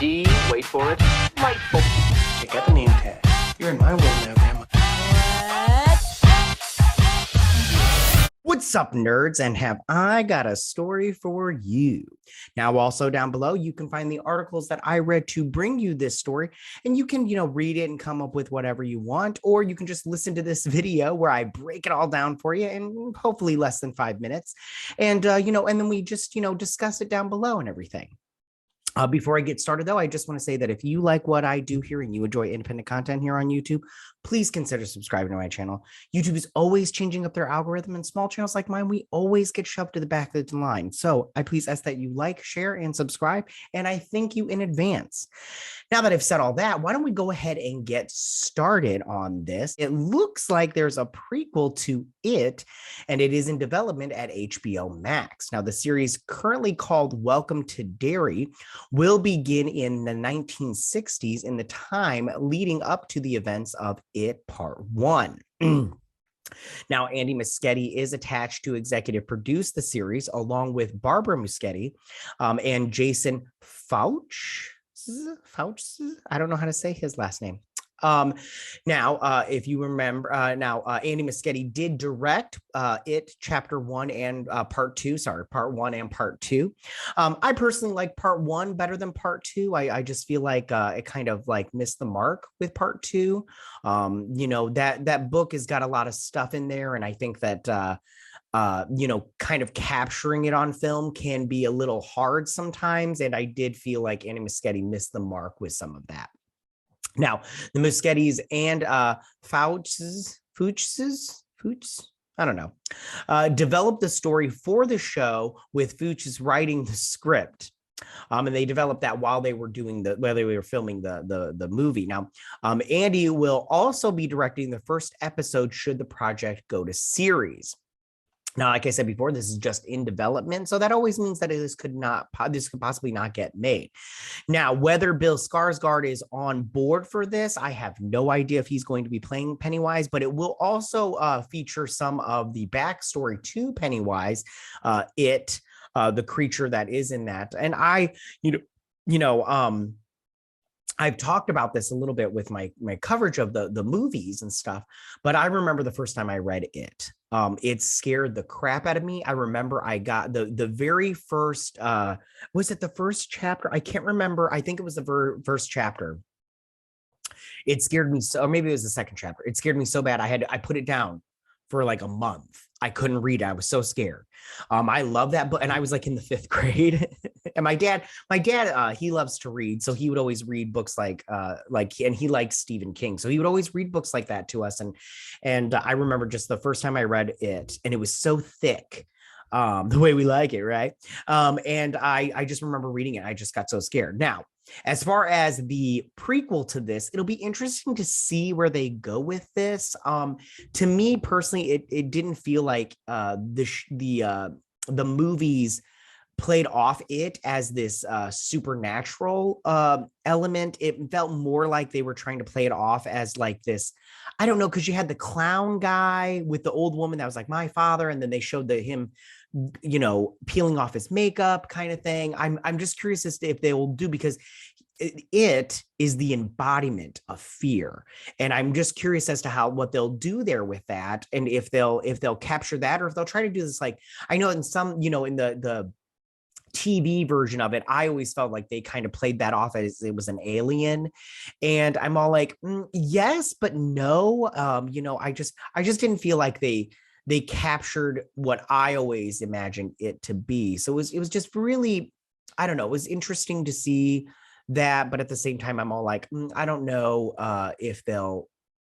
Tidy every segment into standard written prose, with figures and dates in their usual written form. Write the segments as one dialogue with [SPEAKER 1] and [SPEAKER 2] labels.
[SPEAKER 1] D, wait for it, delightful.
[SPEAKER 2] Check out the name tag. You're in my world now, Grandma.
[SPEAKER 3] What's up, nerds? And have I got a story for you? Now, also down below, you can find the articles that I read to bring you this story, and you can, read it and come up with whatever you want, or you can just listen to this video where I break it all down for you in hopefully less than 5 minutes. And, and then we just, discuss it down below and everything. Before I get started, though, I just want to say that if you like what I do here and you enjoy independent content here on YouTube, please consider subscribing to my channel. YouTube is always changing up their algorithm, and small channels like mine, we always get shoved to the back of the line. So I please ask that you like, share, and subscribe, and I thank you in advance. Now that I've said all that, why don't we go ahead and get started on this? It looks like there's a prequel to it, and it is in development at HBO Max. Now, the series, currently called Welcome to Derry, will begin in the 1960s, in the time leading up to the events of It Part 1. Now, Andy Muschietti is attached to executive produce the series, along with Barbara Muschietti and Jason Fauch. I don't know how to say his last name. If you remember, Andy Muschietti did direct It Chapter 1 and Part 2. Sorry, Part 1 and Part 2. I personally like Part 1 better than Part 2. I just feel like it kind of like missed the mark with Part 2. That book has got a lot of stuff in there, and I think that kind of capturing it on film can be a little hard sometimes. And I did feel like Andy Muschietti missed the mark with some of that. Now, the Muschiettis and Fuchs, I don't know, developed the story for the show, with Fuchs writing the script. And they developed that while they were filming the movie. Now, Andy will also be directing the first episode should the project go to series. Now, like I said before, this is just in development, so that always means that this could possibly not get made. Now, whether Bill Skarsgard is on board for this, I have no idea if he's going to be playing Pennywise, but it will also feature some of the backstory to Pennywise, the creature that is in that. And I've talked about this a little bit with my coverage of the movies and stuff, but I remember the first time I read it. It scared the crap out of me. I remember I got the very first, was it the first chapter? I can't remember. I think it was the first chapter. It scared me so, or maybe it was the second chapter. It scared me so bad. I put it down for like a month. I couldn't read it. I was so scared. I love that book. And I was like in the 5th grade. And my dad, he loves to read. So he would always read books and he likes Stephen King. So he would always read books like that to us. And I remember just the first time I read it, and it was so thick, the way we like it, right? And I just remember reading it. I just got so scared. Now, as far as the prequel to this, it'll be interesting to see where they go with this. To me personally, it didn't feel like the movies played off it as this supernatural element. It felt more like they were trying to play it off as like this, I don't know, because you had the clown guy with the old woman that was like my father, and then they showed him peeling off his makeup kind of thing. I'm just curious as to if they will do, because it is the embodiment of fear, and I'm just curious as to what they'll do there with that, and if they'll capture that, or if they'll try to do this. Like, I know in some, in the TV version of it, I always felt like they kind of played that off as it was an alien, and I'm all like, yes, but no. I just didn't feel like they captured what I always imagined it to be. So it was just really, I don't know, it was interesting to see that, but at the same time, I'm all like, I don't know if they'll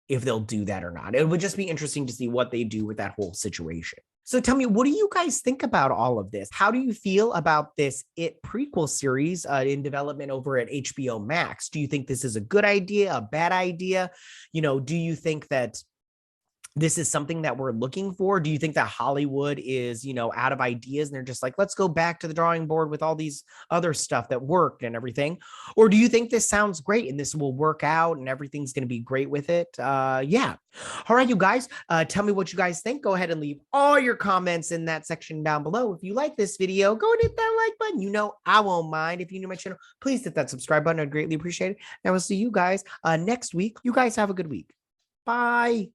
[SPEAKER 3] do that or not. It would just be interesting to see what they do with that whole situation. So tell me, what do you guys think about all of this? How do you feel about this It prequel series in development over at HBO Max? Do you think this is a good idea, a bad idea? Do you think that this is something that we're looking for? Do you think that Hollywood is, out of ideas and they're just like, let's go back to the drawing board with all these other stuff that worked and everything? Or do you think this sounds great and this will work out and everything's going to be great with it? Yeah. All right, you guys, tell me what you guys think. Go ahead and leave all your comments in that section down below. If you like this video, go and hit that like button. I won't mind. If you're new to my channel, please hit that subscribe button. I'd greatly appreciate it. And I will see you guys next week. You guys have a good week. Bye.